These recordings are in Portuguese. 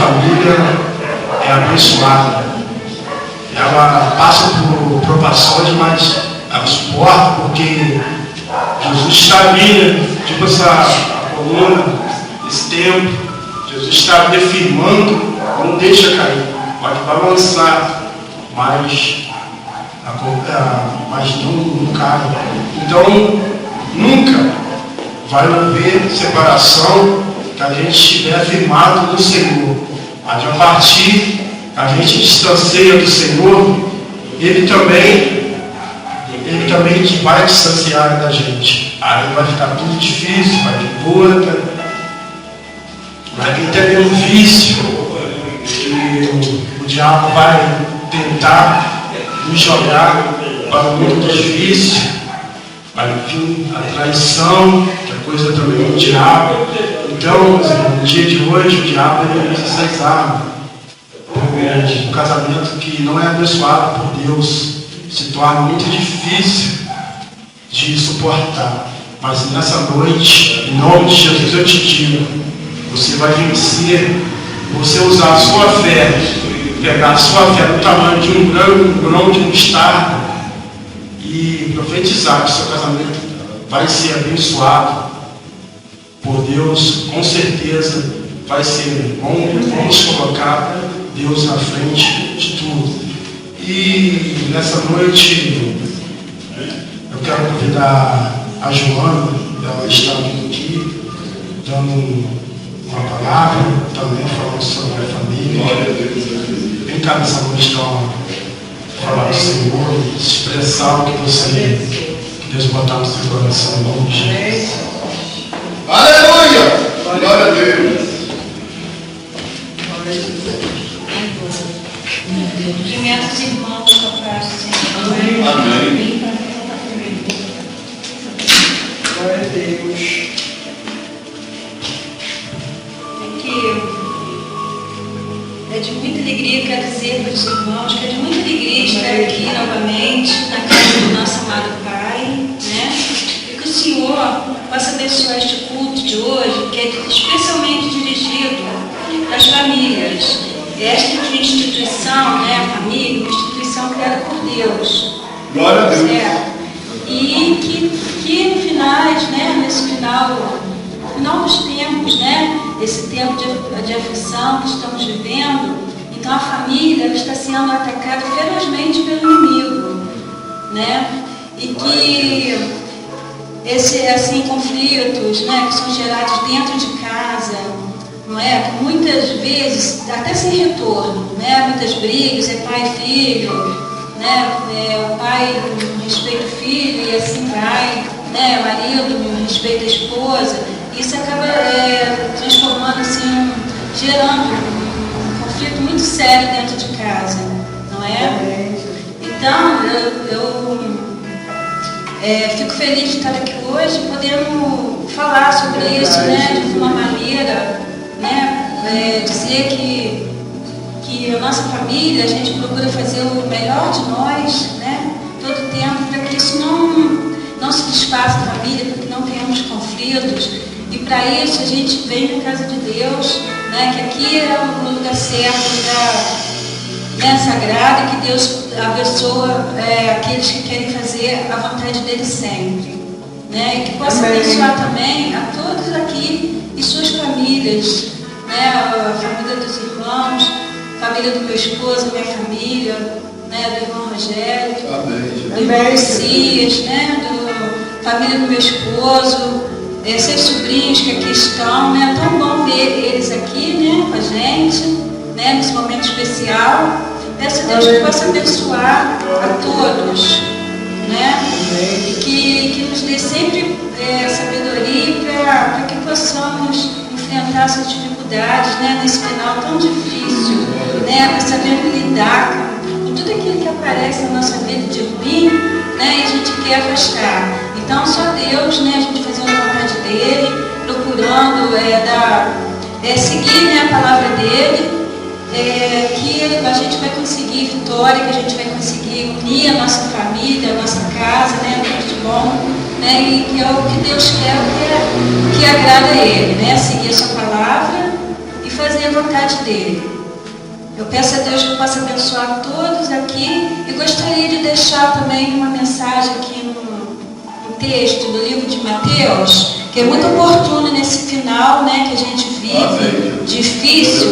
família é abençoada. Ela passa por provações, mas ela suporta, porque Jesus está ali, né? Tipo a coluna, esse tempo. Jesus está ali firmando, não deixa cair, pode balançar, mas não cai. Então, nunca vai haver separação que a gente estiver firmado no Senhor. Mas a partir a gente distancia do Senhor, Ele também vai distanciar da gente. Aí vai ficar tudo difícil, vai vir luta, vai vir também um vício, que o diabo vai tentar nos jogar para o mundo dos vícios, vai vir a traição, que é coisa também do diabo. Então, no dia de hoje, o diabo usa essas armas. Um casamento que não é abençoado por Deus se torna muito difícil de suportar. Mas nessa noite, em nome de Jesus, eu te digo, você vai vencer, você usar a sua fé, pegar a sua fé no tamanho de um grão de mostarda e profetizar que seu casamento vai ser abençoado por Deus, com certeza vai ser bom. Vamos colocar Deus na frente de tudo. E nessa noite eu quero convidar a Joana, ela está vindo aqui, dando uma palavra, também falando sobre a família. Vem cá nessa noite falar do Senhor, expressar o que Deus botar no seu coração, em nome de Jesus. Aleluia! Glória a Deus! Cumprimentos irmãos da paz do Senhor. Amém. Glória a Deus. É de muita alegria, quero dizer para os irmãos, que é de muita alegria estar aqui novamente na casa do nosso amado Pai, né? E que o Senhor possa abençoar este culto de hoje, que é especialmente dirigido às famílias. Esta instituição, né, a família, uma instituição criada por Deus. Glória a Deus. E que no final, né, nesse final dos tempos, né, esse tempo de aflição que estamos vivendo, então a família está sendo atacada ferozmente pelo inimigo, né? E que esses conflitos, né, que são gerados dentro de casa, não é? Muitas vezes, até sem retorno, né? Muitas brigas, é pai e filho, né? O pai não respeita o filho e assim vai, né? Marido não respeita a esposa. Isso acaba transformando, assim, gerando um conflito muito sério dentro de casa, não é? Então, eu fico feliz de estar aqui hoje, podendo falar sobre isso, né? De uma maneira, né, dizer que a nossa família, a gente procura fazer o melhor de nós, né, todo o tempo, para que isso não se desfaça a família, para que não tenhamos conflitos. E para isso a gente vem na casa de Deus, né, que aqui é o lugar certo, sagrado, e que Deus abençoa aqueles que querem fazer a vontade dele sempre, né, e que possa abençoar também a todos aqui e suas famílias, né, a família dos irmãos, a família do meu esposo, a minha família, né, do irmão Rogério, do irmão Messias, né, da família do meu esposo, seus sobrinhos que aqui estão, né, tão bom ver eles aqui, né, com a gente, né, nesse momento especial. Peço a Deus que possa abençoar a todos, né, e que nos dê sempre sabedoria para que possamos enfrentar essas dificuldades, né, nesse final tão difícil, né, para saber lidar com tudo aquilo que aparece na nossa vida de ruim, né, e a gente quer afastar. Então, só Deus, né, a gente fazendo a vontade dele, procurando seguir, né, a palavra dele, que a gente vai conseguir vitória, que a gente vai conseguir unir a nossa família, a nossa casa, né, tudo de bom, né, e que é o que Deus quer, que agrada a Ele, né, seguir a sua palavra, e fazer a vontade dele. Eu peço a Deus que possa abençoar todos aqui e gostaria de deixar também uma mensagem aqui no texto do livro de Mateus, que é muito oportuno nesse final, né, que a gente vive, difícil,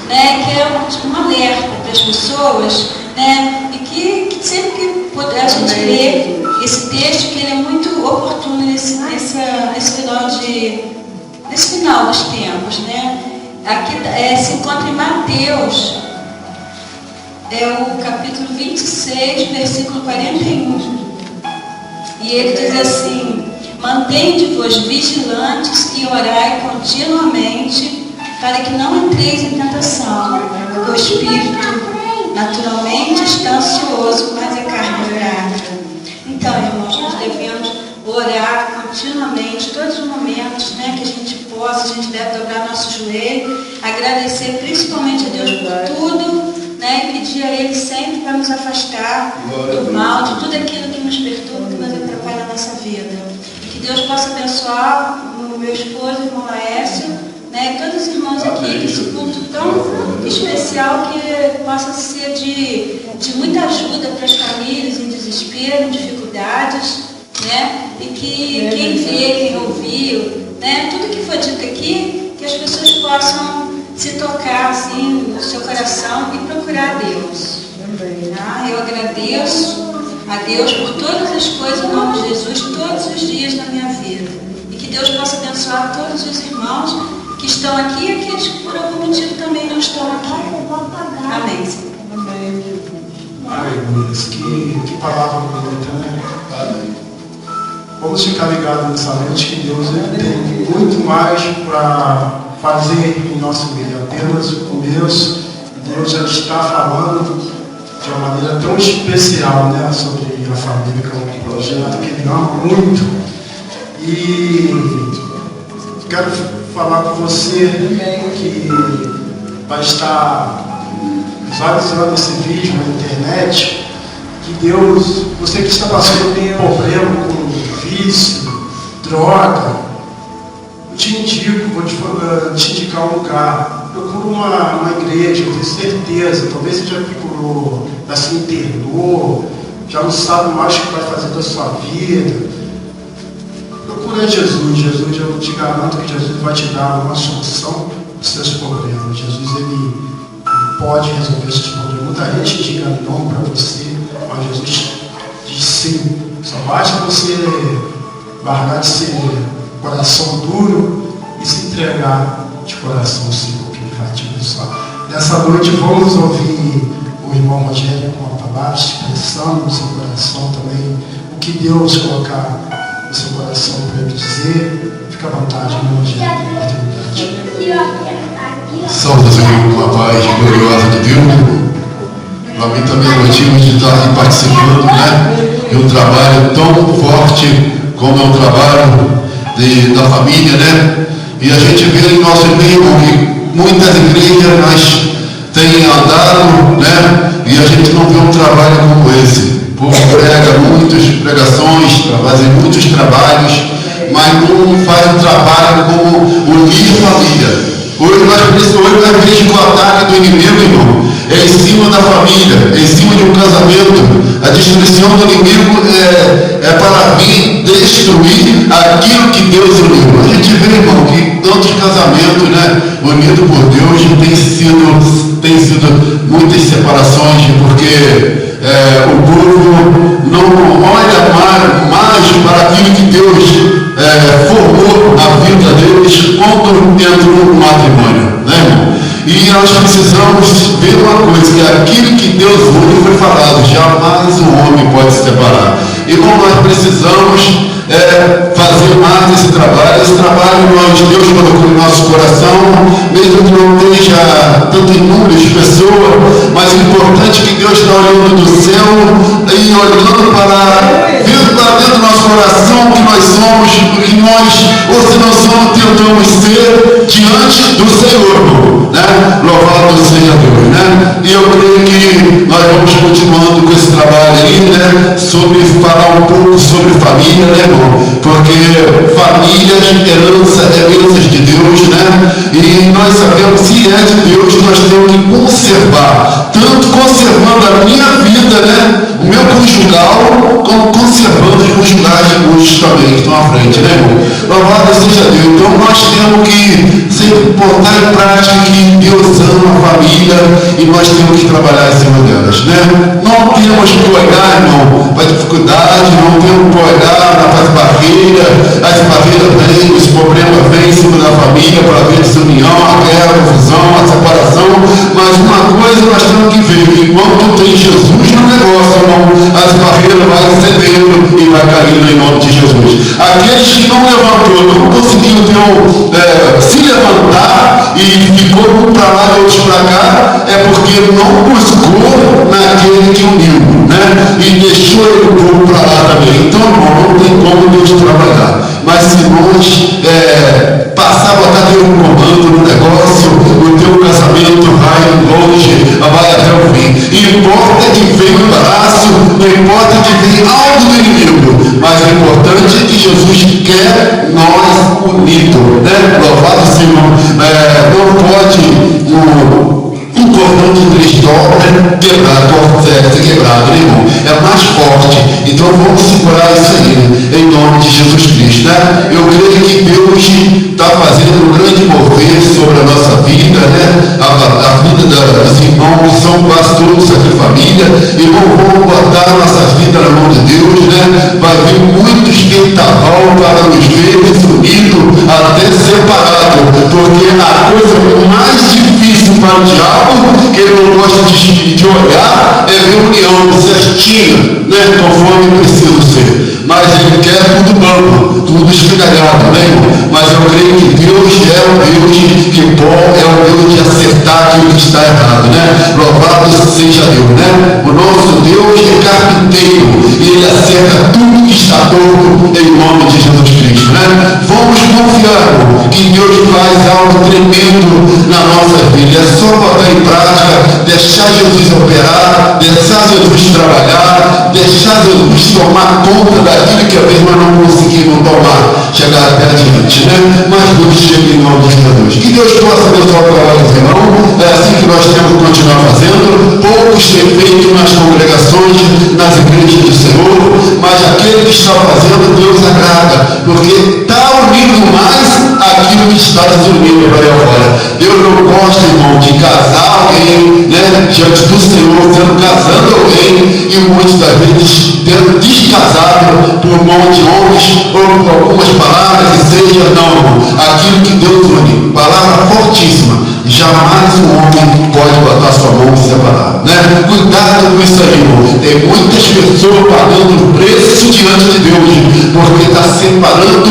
né, que é um alerta para as pessoas, né, e que sempre que puder a gente ler esse texto, que ele é muito oportuno nesse final dos tempos, né. Aqui se encontra em Mateus, é o capítulo 26, versículo 41. E ele diz assim: mantende-vos vigilantes e orai continuamente, para que não entreis em tentação, porque o espírito naturalmente está ansioso, mas a carne é fraca. Então, irmãos, nós devemos orar continuamente, todos os momentos, né, que a gente deve dobrar nosso joelho, agradecer principalmente a Deus por tudo, né, e pedir a Ele sempre para nos afastar do mal, de tudo aquilo que nos perturba, que nos atrapalha a nossa vida. E que Deus possa abençoar o meu esposo, o irmão Laércio, né, e todos os irmãos aqui, que esse culto tão especial que possa ser de muita ajuda para as famílias em desespero, em dificuldades, né, e que quem vê, quem ouviu, né, tudo que foi dito aqui, que as pessoas possam se tocar assim no seu coração e procurar Deus. Tá? Eu agradeço a Deus por todas as coisas em nome de Jesus, todos os dias da minha vida. E que Deus possa abençoar todos os irmãos que estão aqui e aqueles que por algum motivo também não estão aqui. Amém. Aleluia. Que palavra bonita, né? Vamos ficar ligados nessa noite que Deus tem muito mais para fazer em nosso meio. Apenas o começo. Deus já está falando de uma maneira tão especial, né, sobre a família, que é um projeto que Ele ama muito. E quero falar com você que vai estar visualizando esse vídeo na internet, que Deus, você que está passando por um problema com vício, droga, eu te indico, vou te indicar um lugar. Procura uma igreja, eu tenho certeza. Talvez você já procurou, já se internou, já não sabe mais o que vai fazer da sua vida. Procura Jesus. Jesus, eu te garanto que Jesus vai te dar uma solução dos seus problemas. Jesus, ele pode resolver esses problemas. Muita gente diga não para você, mas Jesus diz sim. Só basta você largar de ser coração duro e se entregar de coração simples, que Ele vai te abençoar. Nessa noite vamos ouvir o irmão Rogério com a palavra, expressando no seu coração também o que Deus colocar no seu coração para Ele dizer. Fica à vontade, irmão Rogério, Saudações com a paz gloriosa de Deus. Para mim também é motivo de estar aqui participando, né, de um trabalho tão forte como é o trabalho da família, né? E a gente vê em nosso meio que muitas igrejas nós têm andado, né? E a gente não vê um trabalho como esse. O povo prega muitas pregações, fazem muitos trabalhos, mas não faz um trabalho como unir família. Hoje nós vemos que o ataque do inimigo, irmão, é em cima da família, é em cima de um casamento. A destruição do inimigo é para vir destruir aquilo que Deus uniu. A gente vê, irmão, que tantos casamentos, né, unidos por Deus, tem sido muitas separações, porque o povo não olha mais para aquilo que Deus formou a vida deles quando entrou no matrimônio, né, irmão? E nós precisamos ver uma coisa, que aquilo que Deus uniu foi falado, jamais o homem pode se separar. Irmão, nós precisamos fazer mais esse trabalho. Esse trabalho Deus colocou no nosso coração, mesmo que não esteja tanto em número de pessoas, mas o importante é que Deus está olhando do céu e olhando para dentro do nosso coração que nós somos, que nós, ou se não somos, tentamos ser diante do Senhor, né? Louvado seja Deus, né? E eu creio que nós vamos vamos continuando com esse trabalho aí, né? Sobre falar um pouco sobre família, né, irmão? Porque famílias, heranças de Deus, né? E nós sabemos, se é de Deus, nós temos que conservar, tanto conservando a minha vida, né? O meu conjugal, como conservando os conjugais de muitos também que estão à frente, né, irmão? Louvado seja Deus. Então nós temos que sempre botar em prática que Deus ama a família e nós temos que trabalhar em cima delas, né? Não temos que olhar, irmão, para a dificuldade, não temos que olhar para as barreiras vêm, os problemas vêm em cima da família para haver desunião, a guerra, a confusão, a separação, mas uma coisa nós temos que ver, que enquanto tem Jesus no negócio, irmão, as barreiras vão cedendo e vai caindo em nome de Jesus. Aqueles que não levantou, não conseguiram se levantar e ficou um para lá e outros para cá, é porque não buscou naquele que uniu, né? E deixou ele um pouco para lá também. Então, irmão, não tem como Deus trabalhar. Mas se nós passar a botar Deus no comando no negócio, o teu casamento vai longe, vai até o fim. E importa que venha um embaraço, não importa que venha algo do inimigo, mas o importante é que Jesus quer nós unidos, né? Louvado Senhor. Não pode um cordão de 3 dobras ser quebrado, né, irmão? É mais forte. Então vamos segurar isso aí, né? Em nome de Jesus Cristo, né? Eu creio que Deus está fazendo um grande mover sobre a nossa vida, né? A vida dos irmãos, são quase todos aqui família, e vamos botar a nossa vida na mão de Deus, né? Vai vir muitos quintaval para nos ver unidos, até separado, porque a coisa mais difícil para o diabo, que ele não gosta de olhar, é reunião certinha, né? Conforme precisa ser. Mas ele quer tudo bambo, tudo esfregalhado, né, irmão? Mas eu creio que Deus é o Deus que é o Deus de acertar aquilo que está errado, né? Louvado seja Deus, né? O nosso Deus é carpinteiro e ele acerta tudo que está torto em nome de Jesus Cristo, né? Vamos confiar, irmão, que Deus faz algo tremendo na nossa vida. É só botar em prática, deixar Jesus operar, deixar Jesus trabalhar, deixar Jesus tomar conta daquilo que a vez nós não conseguimos tomar, chegar até adiante, né? Mas Deus chega em nome de Jesus. Que Deus possa abençoar o trabalho dos irmãos. É assim que nós temos que continuar fazendo. Poucos têm feito nas congregações, nas igrejas do Senhor, mas aquele que está fazendo, Deus agrada, porque está unindo mais aquilo que está desunido para aí fora. Deus não gosta, irmão, de casar alguém, né, diante do Senhor, casando alguém e muitas das vezes tendo descasado por mão de homens ou por algumas palavras que seja, não, aquilo que Deus une, palavra fortíssima, jamais um homem pode botar sua mão e separar, né? Cuidado com isso aí, irmão. Tem muitas pessoas pagando preço diante de Deus, porque está separando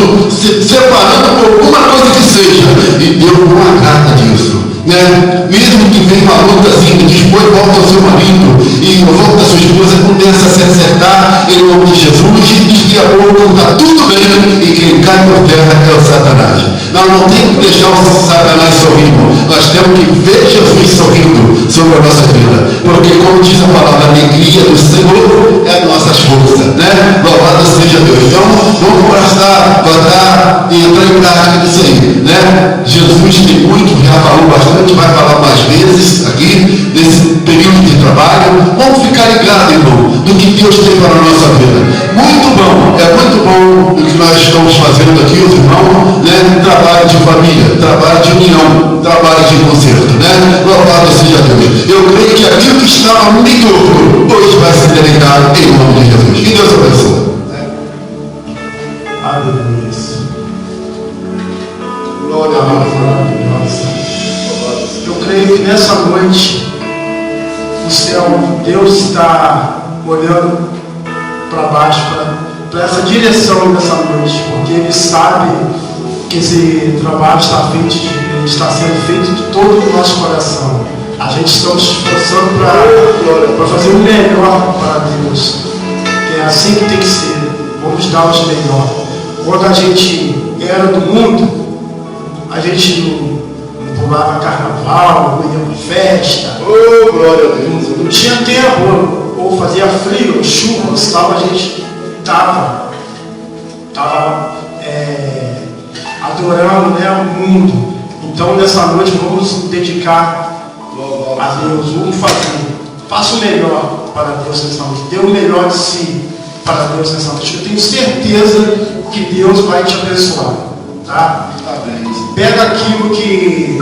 por alguma coisa que seja, e Deus não agrada disso, né? Mesmo que venha uma lutazinha, depois volta ao seu marido e volta a sua esposa, começa a se acertar em nome de Jesus, e daqui a pouco está tudo bem, e quem cai por terra é o Satanás. Nós não temos que deixar o Satanás sorrindo, nós temos que ver Jesus sorrindo sobre a nossa vida, porque como diz a palavra, a alegria do Senhor é a nossa força, né? Louvado seja Deus. Então vamos botar e entrar em prática disso aí, né? Jesus tem muito, já falou bastante, vai falar mais vezes aqui, nesse período de trabalho. Vamos ficar ligados, irmão, do que Deus tem para a nossa vida. Muito bom, é muito bom o que nós estamos fazendo aqui, os irmãos, né? Trabalho de família, trabalho de união, trabalho de conserto, né? Louvado seja Deus. Eu creio que aquilo que estava muito torto, hoje vai se endireitar em nome de Jesus. Que Deus abençoe. Aleluia. Glória a Deus. Eu creio que nessa noite o céu, Deus está olhando para baixo, para essa direção dessa noite, porque Ele sabe que esse trabalho está sendo feito de todo o nosso coração. A gente está se esforçando para fazer o melhor para Deus, que é assim que tem que ser. Vamos dar o melhor. Quando a gente era do mundo, a gente não pulava carnaval, não ia para festa. Oh, glória a Deus. Não tinha tempo. ou fazia frio, chuva, tal, a gente estava adorando, né, o mundo. Então nessa noite vamos dedicar a Deus, vamos fazer. Faça o melhor para Deus nessa noite. Dê o melhor de si para Deus nessa noite. Eu tenho certeza que Deus vai te abençoar. Tá? Pega aquilo que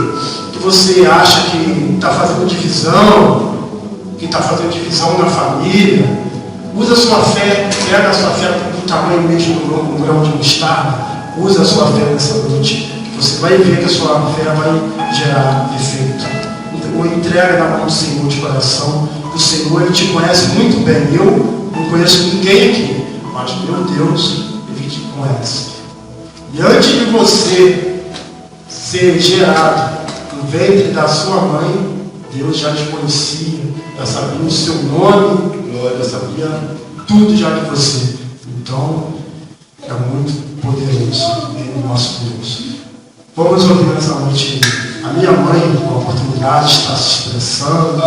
você acha que está fazendo divisão, na família. Usa a sua fé, pega a sua fé do tamanho mesmo do grão de mostarda. Usa a sua fé nessa noite. Você vai ver que a sua fé vai gerar efeito. Ou entrega na mão do Senhor de coração. O Senhor, Ele te conhece muito bem. Eu não conheço ninguém aqui, mas meu Deus, Ele te conhece. E antes de você ser gerado no ventre da sua mãe, Deus já te conhecia, já sabia o seu nome, já sabia tudo já de você. Então, é muito poderoso Ele, nosso Deus. Vamos ouvir nessa noite a minha mãe, com a oportunidade de estar se expressando.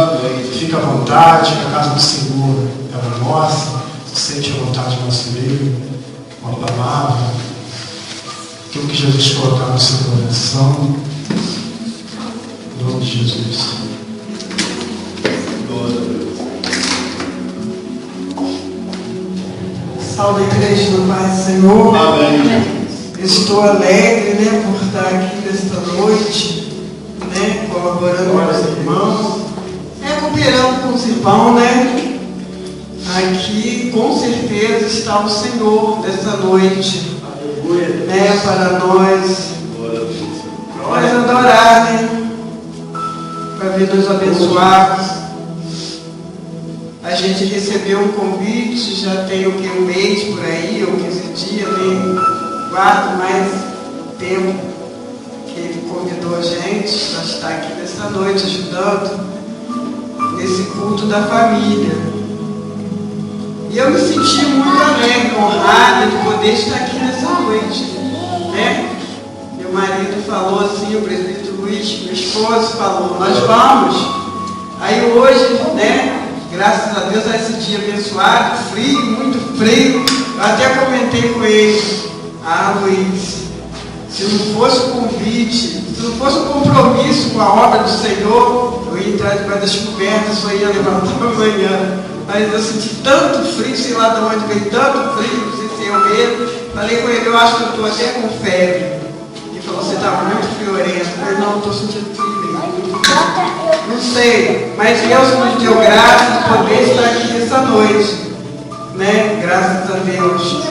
Fica à vontade, que a casa do Senhor é nossa. Sente a vontade do nosso meio, com a palavra, aquilo que Jesus colocar no seu coração. Em nome de Jesus. Salve a igreja do Pai do Senhor. Amém. Estou alegre, né, por estar aqui nesta noite, né, colaborando com os irmãos, cooperando com os irmãos, né. Aqui com certeza está o Senhor nessa noite, né, para nós adorar, né, para vir nos abençoar. A gente recebeu um convite, já tem o que, um mês por aí, ou 15 dias, nem guardo mais o tempo que ele convidou a gente para estar aqui nessa noite, ajudando nesse culto da família. E eu me senti muito alegre, honrada de poder estar aqui nessa noite, né? Meu marido falou assim, o presbítero Luiz, meu esposo falou, nós vamos. Aí hoje, né? Graças a Deus, a esse dia abençoado, frio, muito frio. Eu até comentei com ele, Luiz, se não fosse o convite, se não fosse o compromisso com a obra do Senhor, eu ia entrar debaixo das cobertas, só ia levantar amanhã. Mas eu senti tanto frio, sei lá de onde veio tanto frio, não sei se eu mesmo. Falei com ele, eu acho que eu estou até com febre. Ele falou, você está muito friorento. Eu falei, não, estou sentindo frio. Não sei, mas Deus nos deu graça de poder estar aqui nessa noite, né? Graças a Deus.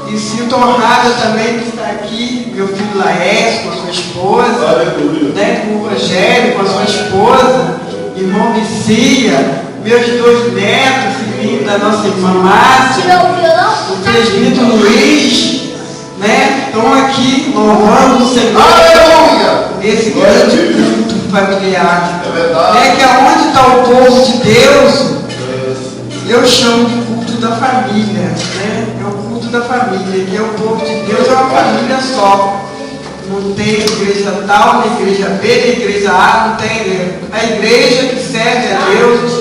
E sinto honrada também de estar aqui, meu filho Laércio com a sua esposa, né? Com o Rogério com a sua esposa, irmão Vicia, meus 2 netos, filhinho da nossa irmã Márcia, o presbítero Luiz, né? Estão aqui louvando o Senhor nesse grande culto familiar. É verdade. Que aonde está o povo de Deus, eu chamo de culto da família, né? É o culto da família, que é o povo de Deus, é uma família só. Não tem igreja tal, nem igreja B, nem igreja A, não tem, né? A igreja que serve a Deus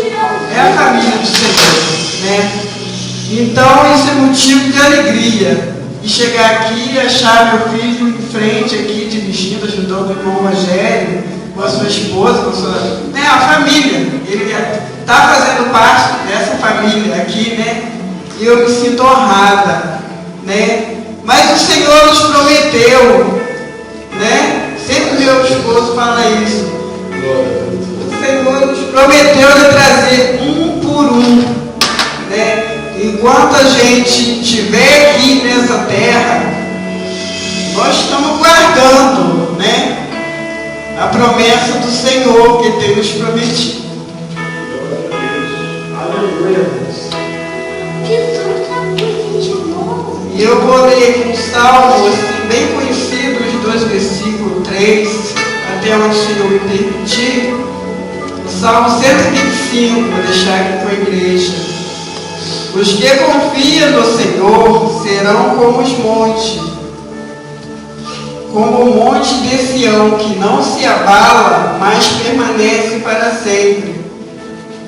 é a família do Senhor, né? Então isso é motivo de alegria. E chegar aqui e achar meu filho em frente aqui, dirigindo, ajudando o irmão Rogério, com a sua esposa, com a sua... né, a família. Ele está fazendo parte dessa família aqui, né? E eu me sinto honrada, né? Mas o Senhor nos prometeu, né? Sempre meu esposo fala isso. O Senhor nos prometeu de trazer um por um, né? Enquanto a gente estiver aqui nessa terra, nós estamos guardando, né? A promessa do Senhor que tem nos prometido. Aleluia. E eu vou ler aqui um salmo assim, bem conhecido, os 2 versículos 3, até onde o Senhor me permitir. O Salmo 125, vou deixar aqui com a igreja. Os que confiam no Senhor serão como os montes, como o monte de Sião, que não se abala, mas permanece para sempre.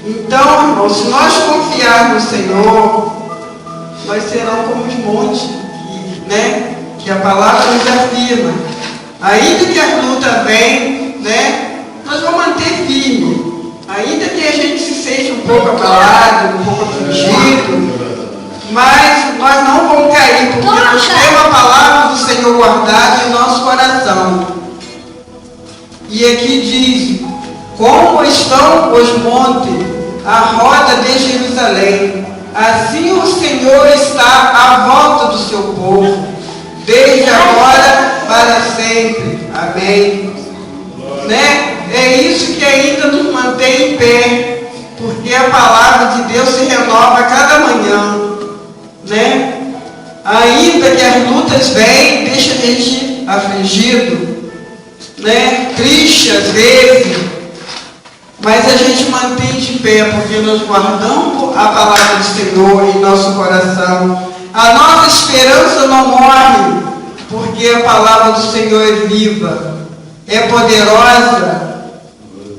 Então, irmão, se nós confiarmos no Senhor, nós seremos como os montes, que a palavra nos afirma. Ainda que a luta vem, nós vamos manter firme. Ainda que a gente se seja um pouco abalado, um pouco afligido, mas nós não vamos cair, porque nós temos a palavra do Senhor guardada em nosso coração. E aqui diz: como estão os montes à roda de Jerusalém, assim o Senhor está à volta do seu povo, desde agora para sempre. Amém. É isso que ainda nos mantém em pé, porque a palavra de Deus se renova a cada manhã. Ainda que as lutas venham, deixa a gente afligido, triste às vezes, mas a gente mantém de pé, porque nós guardamos a palavra do Senhor em nosso coração. A nossa esperança não morre, porque a palavra do Senhor é viva, é poderosa,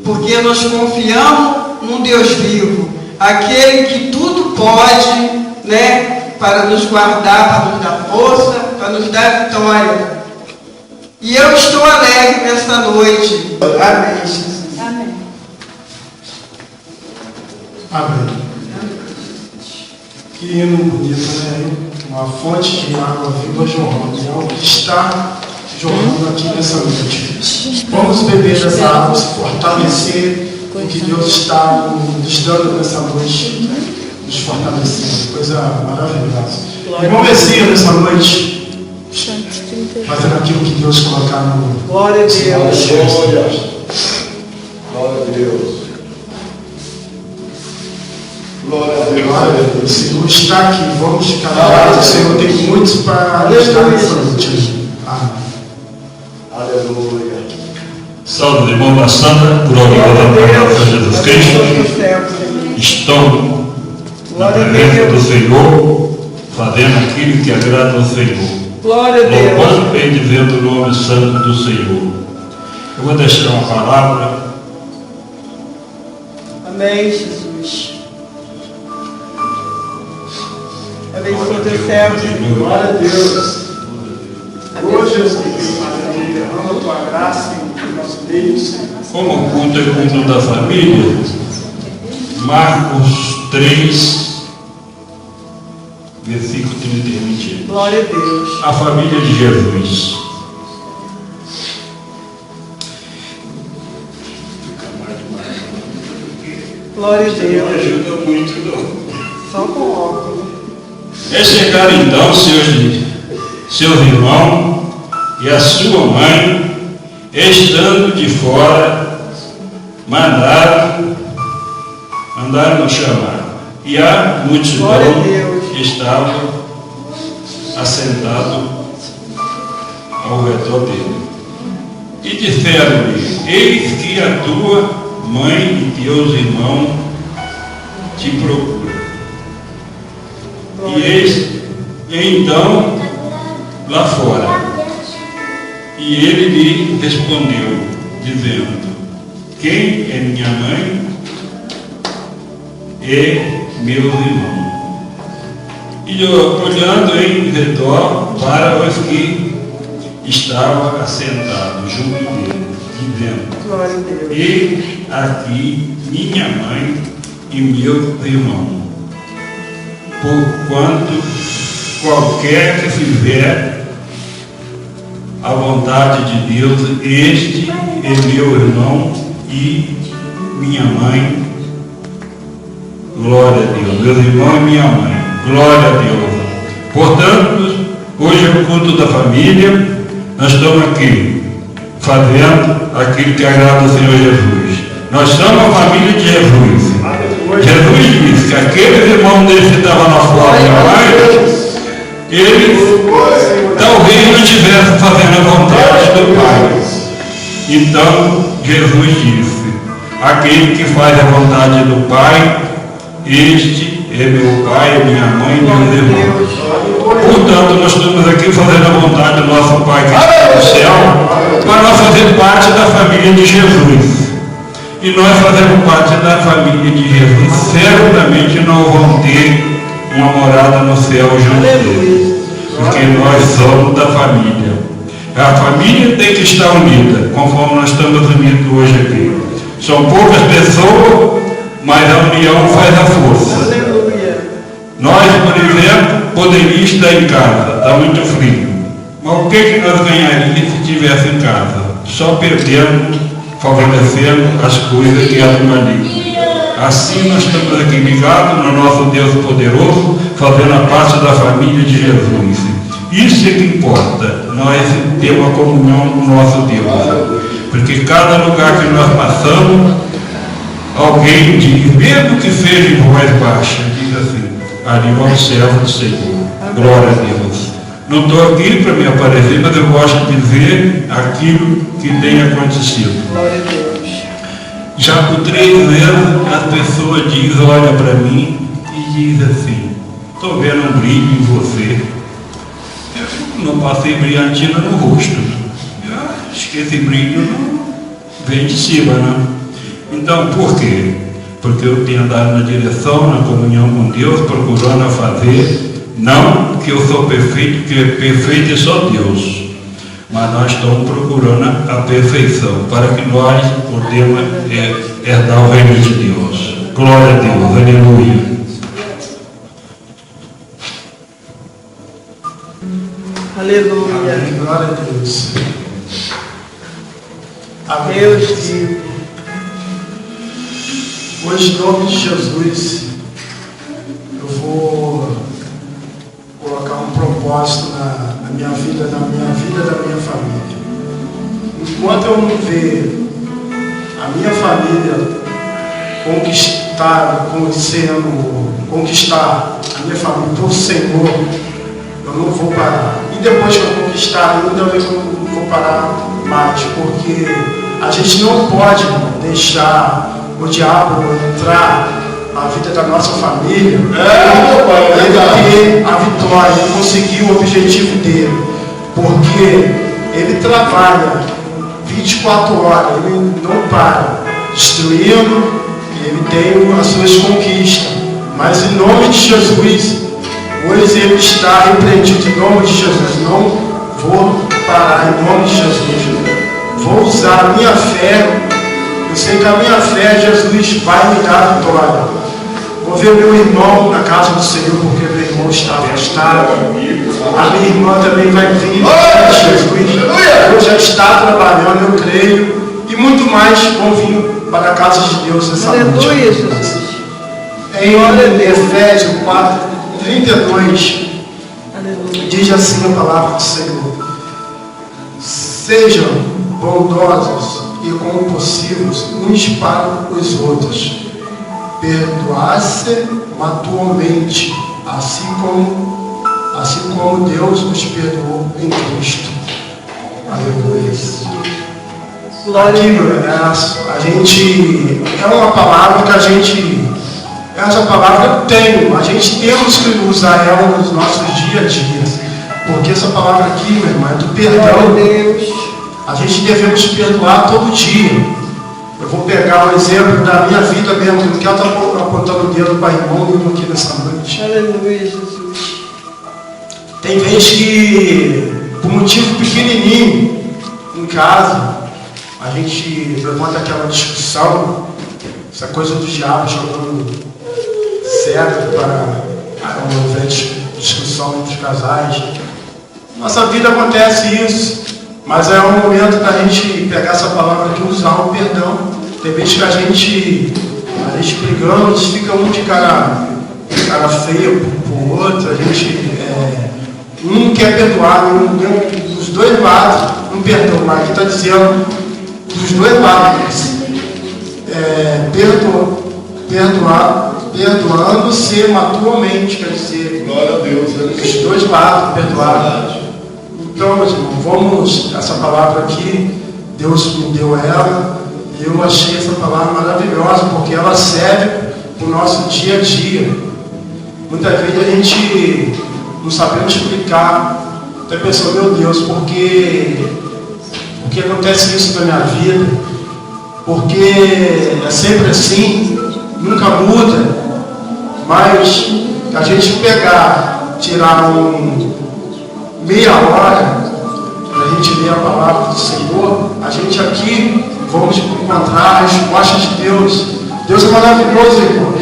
porque nós confiamos num Deus vivo, aquele que tudo pode, para nos guardar, para nos dar força, para nos dar vitória. E eu estou alegre nesta noite. Amém, Jesus. Amém. Amém. Que hino bonito, Uma fonte de água viva jorrando. É algo que está jorrando aqui nessa noite. Vamos beber dessa água, se fortalecer o que Deus está nos dando nessa noite, nos fortalecendo. Coisa maravilhosa. Irmão Messias, nessa noite, fazendo aquilo que Deus colocar no... Glória a Deus. Glória a Deus. Glória a Deus. O Senhor está aqui. Vamos caminhar. O Senhor tem muitos para estar nessa noite. Amém. Aleluia. Salve, irmão da Santa, por glória a Jesus Cristo. Estão na presença do Senhor, fazendo aquilo que agrada ao Senhor. Glória a Deus. Louvando e bendizendo o nome santo do Senhor. Eu vou deixar uma palavra. Amém, Jesus. Abençoe teu servo. Glória a Deus. Hoje, Jesus, derrama a tua graça em nosso meio, Senhor. Como o culto é culto da família, Marcos 3, versículo 30 e 20. Glória a Deus. A família de Jesus. Glória a Deus. Não ajuda muito, não. Só com óculos. É chegar então seus irmãos e a sua mãe, estando de fora, mandaram chamar. E a multidão estava assentada ao redor dele. E disseram-lhe: eis que a tua mãe e teus irmãos te procuram. E eis então lá fora. E ele lhe respondeu, dizendo: quem é minha mãe e meus irmãos? E olhando em redor para os que estavam assentados junto dele, dizendo: Glória a Deus. e aqui minha mãe e meus irmãos. Porquanto qualquer que fizer a vontade de Deus, este é meu irmão e minha mãe. Glória a Deus. Meus irmãos e minha mãe. Glória a Deus. Portanto, hoje é o culto da família. Nós estamos aqui fazendo aquilo que agrada ao Senhor Jesus. Nós somos a família de Jesus. Jesus disse que aqueles irmãos dele que estavam lá fora, eles talvez não estivessem fazendo a vontade do Pai. Então, Jesus disse: aquele que faz a vontade do Pai, este é meu pai, minha mãe e meus irmãos. Portanto, nós estamos aqui fazendo a vontade do nosso Pai que está no céu, para nós fazer parte da família de Jesus. E nós fazemos parte da família de Jesus. Certamente não vão ter uma morada no céu juntos, porque nós somos da família. A família tem que estar unida, conforme nós estamos unidos hoje aqui. São poucas pessoas, mas a união faz a força. Nós, por exemplo, poderíamos estar em casa, está muito frio. Mas o que nós ganharíamos se estivesse em casa? Só perdendo, favorecendo as coisas que eram ali. Assim nós estamos aqui ligados no nosso Deus poderoso, fazendo a parte da família de Jesus. Isso é que importa, nós temos uma comunhão com o nosso Deus. Porque cada lugar que nós passamos, alguém diz, mesmo que seja em voz baixa, diz assim, ali vai o servo do Senhor. Glória a Deus. Não estou aqui para me aparecer, mas eu gosto de dizer aquilo que tem acontecido. Glória a Deus. Já por 3 vezes as pessoas dizem, olha para mim e diz assim, estou vendo um brilho em você. Eu não passei brilhantina no rosto. Acho que esse brilho não vem de cima, né? Então, por quê? Porque eu tenho andado na direção, na comunhão com Deus, procurando fazer, não que eu sou perfeito, porque perfeito é só Deus, mas nós estamos procurando a perfeição, para que nós podemos herdar o reino de Deus. Glória a Deus, aleluia. Aleluia. Amém. Glória a Deus. Amém. Deus vivo. Hoje, em nome de Jesus, eu vou colocar um propósito na minha vida, da minha família. Enquanto eu não ver a minha família conquistar a minha família por Senhor, eu não vou parar. E depois que eu conquistar ainda, eu não vou parar mais, porque a gente não pode deixar o diabo entrar na vida da nossa família, ele ter a vitória, ele conseguir o objetivo dele, porque ele trabalha 24 horas, ele não para, destruindo, ele tem as suas conquistas, mas em nome de Jesus, hoje ele está repreendido em nome de Jesus. Não vou parar em nome de Jesus, vou usar a minha fé. Eu sei que a minha fé, Jesus vai me dar a vitória. Vou ver meu irmão na casa do Senhor, porque meu irmão está afastado. A minha irmã também vai vir. Jesus, eu já está trabalhando, eu creio. E muito mais vão vir para a casa de Deus essa noite. Aleluia, Jesus. Em Efésios 4, 32, Aleluia. diz assim a palavra do Senhor: sejam bondosos e compassivos uns para os outros, perdoar-se mutuamente, assim como Deus nos perdoou em Cristo. Aleluia. Aqui, a gente é uma palavra que essa palavra eu tenho, a gente temos que usar ela nos nossos dias a dia, porque essa palavra aqui, meu irmão, é do perdão. A gente devemos perdoar todo dia. Eu vou pegar um exemplo da minha vida mesmo, não quero estar apontando o dedo para irmão nenhum aqui nessa noite. Aleluia, Jesus. Tem vezes que, por motivo pequenininho, em casa, a gente levanta aquela discussão, essa coisa do diabo jogando certo para uma discussão entre os casais. Nossa vida acontece isso. Mas é um momento da gente pegar essa palavra aqui e usar o perdão. Tem vezes que a gente brigando, a gente fica um de cara feia pro outro, a gente um quer perdoar, dos dois lados não perdoa, mas aqui está dizendo dos dois lados, perdoando-se mutuamente, quer dizer, Glória a Deus. dos dois lados perdoar. Então, meus irmãos, essa palavra aqui, Deus me deu ela, e eu achei essa palavra maravilhosa, porque ela serve para o nosso dia a dia. Muitas vezes a gente não sabemos explicar, até pensou, meu Deus, por que acontece isso na minha vida? porque é sempre assim, nunca muda, mas a gente tirar meia hora para a gente ler a palavra do Senhor, a gente aqui vamos encontrar a resposta de Deus. Deus é maravilhoso, irmão.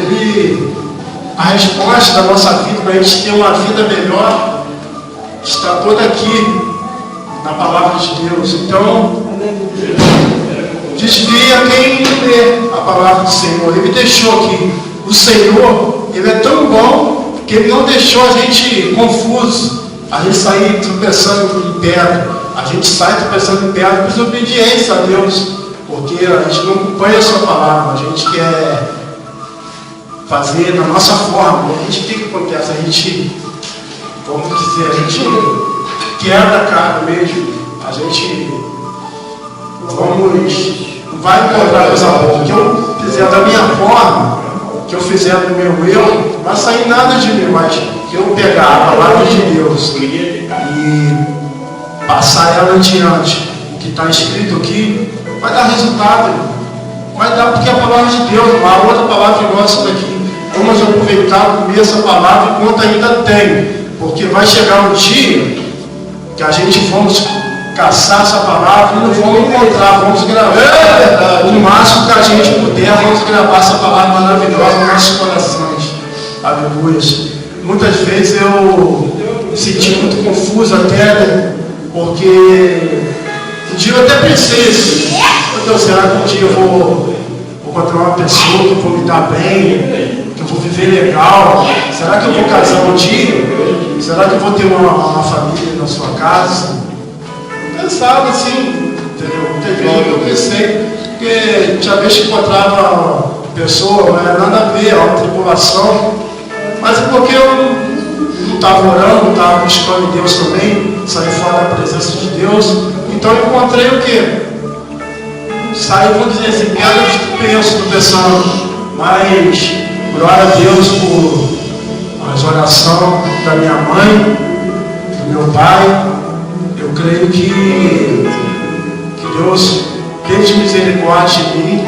A resposta da nossa vida, para a gente ter uma vida melhor, está toda aqui na palavra de Deus. Então, desvia quem lê a palavra do Senhor. Ele deixou aqui. O Senhor, Ele é tão bom que Ele não deixou a gente confuso, a gente sair tropeçando em pedra. A gente sai tropeçando em pedra por desobediência a Deus, porque a gente não acompanha a sua palavra, a gente quer fazer da nossa forma. A gente, o que acontece? A gente, vamos dizer, a gente quebra a cara mesmo, a gente vai encontrar coisa boa. O que eu fizer da minha forma, o que eu fizer do meu eu, não vai sair nada de mim, mas que eu pegar a palavra de Deus e passar ela adiante, o que está escrito aqui, vai dar resultado. Vai dar, porque a palavra de Deus, uma outra palavra nossa daqui, vamos aproveitar, comer essa palavra enquanto ainda tem, porque vai chegar um dia que a gente vamos caçar essa palavra e não vamos encontrar, vamos gravar o máximo que a gente puder, vamos gravar essa palavra maravilhosa nos nossos corações. Aleluia. Muitas vezes eu me senti muito confuso até, porque um dia eu até pensei assim, meu Deus, será que um dia eu vou encontrar uma pessoa que eu vou me dar bem, que eu vou viver legal? Será que eu vou casar um dia? Será que eu vou ter uma família na sua casa? Eu pensava assim, entendeu? Muitas vezes eu pensei, porque tinha vez que encontrava pessoa, não era nada a ver, a tribulação, mas é porque eu não estava orando, não estava buscando Deus também, saí fora da presença de Deus. Então eu encontrei o quê? Saí, vamos dizer assim, pedra de tropeço, tropeçando. Mas, glória a Deus por as orações da minha mãe, do meu pai. Eu creio que Deus teve misericórdia de mim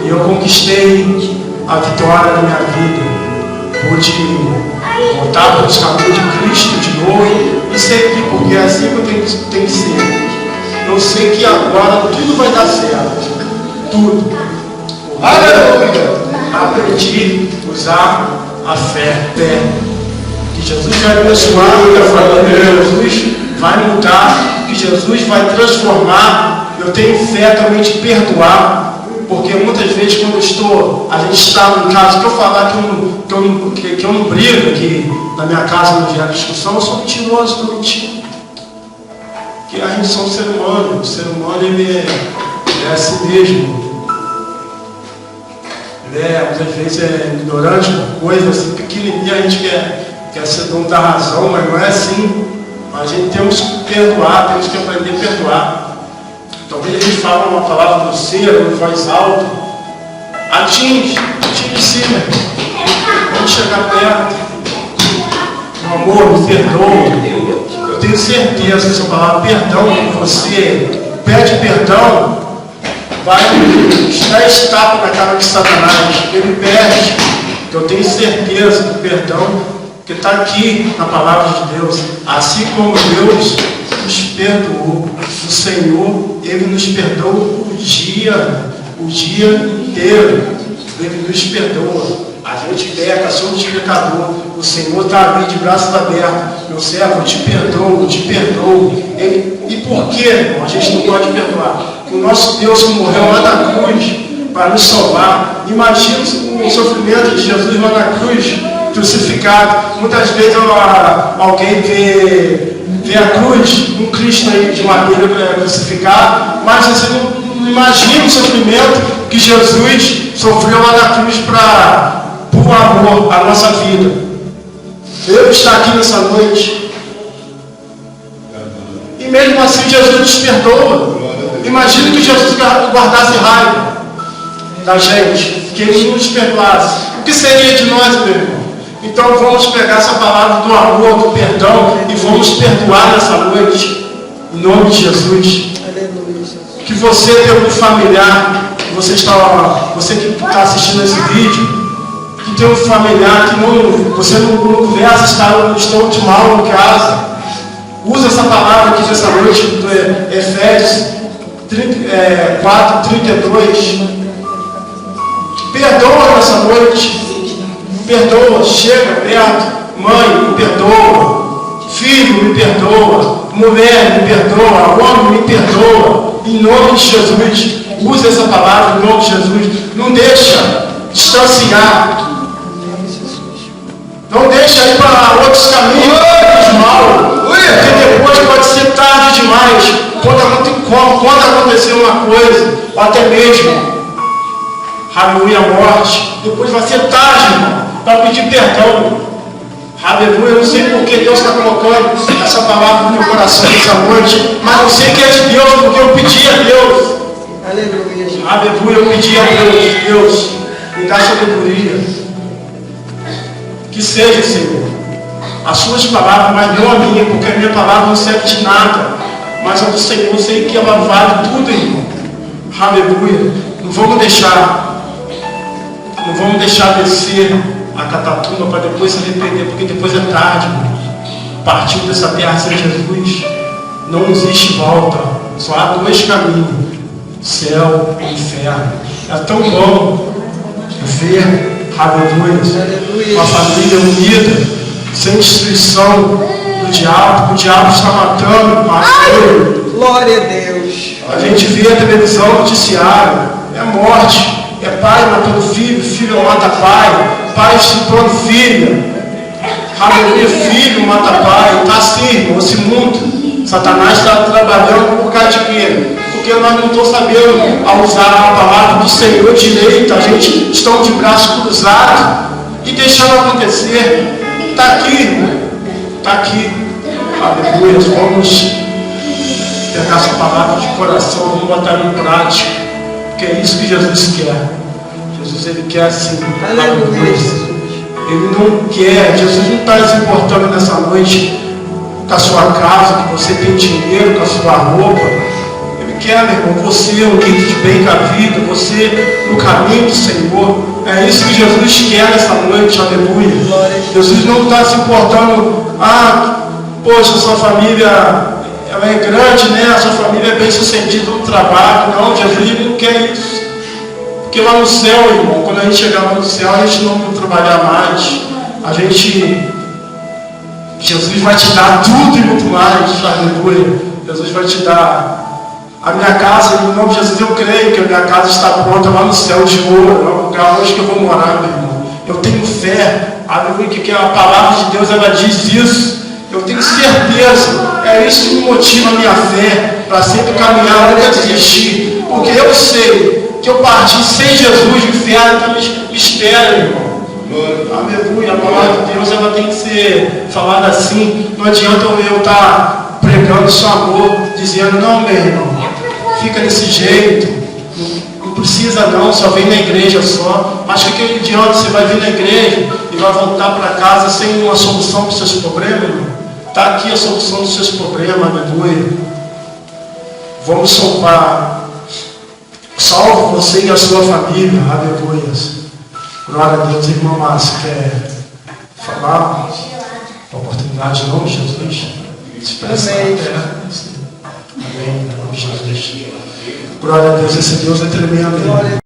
e eu conquistei a vitória da minha vida. Pude voltar para os caminhos de Cristo de novo e seguir, porque é assim que eu tenho que ser. Eu sei que agora tudo vai dar certo. Tudo. Aleluia! Aprendi a usar a fé. Que Jesus vai abençoar, que a família de Jesus vai mudar, que Jesus vai transformar. Eu tenho fé também de perdoar. Porque muitas vezes quando a gente está em casa, que eu falar que eu não brigo, que na minha casa não gera discussão, eu sou mentiroso, estou mentindo. Porque a gente é um ser humano, o ser humano ele é assim mesmo. Ele muitas vezes é ignorante por coisas assim, pequenininha, a gente quer ser dono da razão, mas não é assim. A gente temos que perdoar, temos que aprender a perdoar. Talvez a gente fale uma palavra grosseira, em voz alta. Atinge sim, vamos chegar perto. Meu amor, me perdoa. Eu tenho certeza que essa palavra perdão, que você pede perdão, vai dar estapa na cara de Satanás. Ele perde. Eu tenho certeza que o perdão que está aqui na palavra de Deus, assim como Deus nos perdoou, o Senhor, Ele nos perdoa o dia inteiro. Ele nos perdoa. A gente peca, somos pecador. O Senhor está ali de braços abertos. Meu servo, eu te perdoo. E por que a gente não pode perdoar? O nosso Deus que morreu lá na cruz para nos salvar. Imagina o sofrimento de Jesus lá na cruz, crucificado. Muitas vezes alguém vê a cruz, um Cristo aí de madeira crucificado, mas você não imagina o sofrimento que Jesus sofreu lá na cruz por amor à nossa vida. Eu estou aqui nessa noite. E mesmo assim Jesus nos perdoa. Imagina que Jesus guardasse raiva da gente, que Ele não nos perdoasse. O que seria de nós, meu irmão? Então vamos pegar essa palavra do amor, do perdão e vamos perdoar nessa noite, em nome de Jesus. Que você, teu familiar, você que está assistindo esse vídeo, que tem um familiar que você não conversa, estão de mal em casa, usa essa palavra aqui nessa noite, do Efésios 4:32. Perdoa nessa noite, perdoa, chega perto, mãe, me perdoa, filho, me perdoa, mulher, me perdoa, homem, me perdoa, em nome de Jesus. Use essa palavra em nome de Jesus. Não deixa distanciar. Não deixa ir para outros caminhos de mal. Porque depois pode ser tarde demais. Quando acontecer uma coisa, ou até mesmo, aleluia, a morte, depois vai ser tarde, irmão, para pedir perdão. Aleluia, eu não sei porque Deus está colocando essa palavra no meu coração essa noite, mas eu sei que é de Deus, porque eu pedi a Deus. Aleluia. Aleluia, eu pedi a Deus, Deus, me dá sabedoria. Que seja, Senhor, as suas palavras, mas não a minha, porque a minha palavra não serve de nada, mas a do Senhor, eu sei que ela vale tudo, irmão. Aleluia. Não vamos deixar descer a catatumba para depois se arrepender, porque depois é tarde, irmão. Partiu dessa terra sem Jesus, não existe volta, só há dois caminhos: céu e inferno. É tão bom ver, aleluia, uma família unida, sem destruição do diabo. O diabo está matando, aleluia. Glória a Deus. A gente vê a televisão, noticiário, é morte, é pai matando filho, filho mata pai, pai estuprando filha, aleluia, filho mata pai. Está assim, irmão, esse mundo. Satanás está trabalhando por causa de quê? Porque nós não estamos sabendo usar a palavra do Senhor direito. A gente está de braço cruzado e deixando acontecer. Está aqui, irmão. Está aqui. Aleluia. Vamos pegar essa palavra de coração, vamos botar em prática. Porque é isso que Jesus quer. Jesus, Ele quer assim. Aleluia. Ele não quer, Jesus não está se importando nessa noite com a sua casa, que você tem dinheiro, com a sua roupa. Ele quer, meu irmão, você um kit de bem com a vida, você no caminho do Senhor. É isso que Jesus quer nessa noite, aleluia. Jesus não está se importando, poxa, sua família ela é grande, né? A sua família é bem sucedida no trabalho. Não, Jesus não quer isso. Porque lá no céu, irmão, quando a gente chegar lá no céu, a gente não vai trabalhar mais. Jesus vai te dar tudo e muito mais, aleluia. Jesus vai te dar a minha casa, em nome de Jesus. Eu creio que a minha casa está pronta lá no céu de ouro, é o lugar onde que eu vou morar, meu irmão. Eu tenho fé, aleluia, que a palavra de Deus, ela diz isso. Eu tenho certeza, é isso que me motiva a minha fé, para sempre caminhar, não desistir. Porque eu sei que eu parti sem Jesus, o inferno então me espera, irmão. Aleluia, a palavra de Deus ela tem que ser falada assim. Não adianta eu estar pregando só amor, dizendo, não, meu irmão, fica desse jeito, não precisa não, só vem na igreja só. Mas que adianta você vai vir na igreja e vai voltar para casa sem uma solução para os seus problemas, irmão? Está aqui a solução dos seus problemas, aleluia. Vamos soltar. Salve você e a sua família, aleluia. Glória a Deus, irmão Márcio, quer falar? A oportunidade em nome de Jesus. Amém. Amém, em nome de Jesus. Glória a Deus, esse Deus é tremendo.